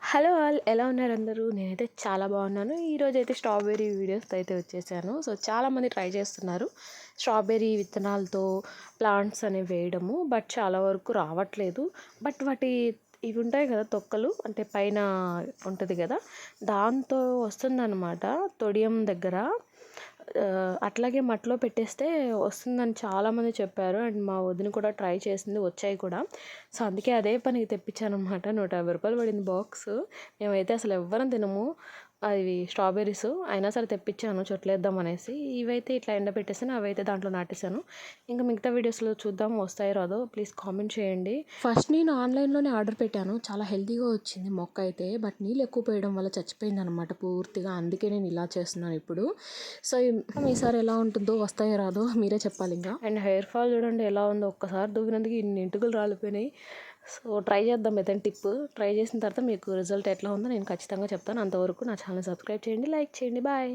Hello all ఎలా ఉన్నారు అందరూ? నేనైతే చాలా బాగున్నాను. ఈరోజైతే స్ట్రాబెర్రీ వీడియోస్‌తో అయితే వచ్చేసాను. సో, చాలామంది ట్రై చేస్తున్నారు స్ట్రాబెర్రీ విత్తనాలతో ప్లాంట్స్ అనేవి వేయడము. బట్ చాలా వరకు రావట్లేదు. బట్ వాటి ఇవి ఉంటాయి కదా తొక్కలు, అంటే పైన ఉంటది కదా, దాంతో వస్తుందనమాట తొడియం దగ్గర. అట్లాగే మట్టిలో పెట్టేస్తే వస్తుందని చాలామంది చెప్పారు. అండ్ మా వదిన కూడా ట్రై చేసింది, వచ్చాయి కూడా. సో, అందుకే అదే పనికి తెప్పించానమాట. రూ. 150 పడింది బాక్సు. మేమైతే అసలు ఎవ్వరం తినము అవి స్ట్రాబెర్రీస్. అయినా సరే తెప్పించాను చెట్లేద్దాం అనేసి. ఇవైతే ఇట్లా ఎండబెట్టేసాను, అవైతే దాంట్లో నాటేసాను. ఇంకా మిగతా వీడియోస్లో చూద్దాం వస్తాయో రాదో, ప్లీజ్ కామెంట్ చేయండి. ఫస్ట్ నేను ఆన్లైన్లోనే ఆర్డర్ పెట్టాను, చాలా హెల్తీగా వచ్చింది మొక్క అయితే. బట్ నీళ్ళు ఎక్కువ పోయడం వల్ల చచ్చిపోయింది అనమాట పూర్తిగా. అందుకే నేను ఇలా చేస్తున్నాను ఇప్పుడు. సో, ఈసారి ఎలా ఉంటుందో, వస్తాయో రాదో మీరే చెప్పాలి ఇంకా. అండ్ హెయిర్ ఫాల్ చూడండి ఎలా ఉందో, ఒక్కసారి దువ్వినందుకు ఇన్ని ఎంటుకలు రాలిపోయినాయి. సో, ట్రై చేద్దాం ఏదైనా టిప్. ట్రై చేసిన తర్వాత మీకు రిజల్ట్ ఎట్లా ఉందో నేను ఖచ్చితంగా చెప్తాను. అంతవరకు నా ఛానల్ సబ్స్క్రైబ్ చేయండి, లైక్ చేయండి. బాయ్.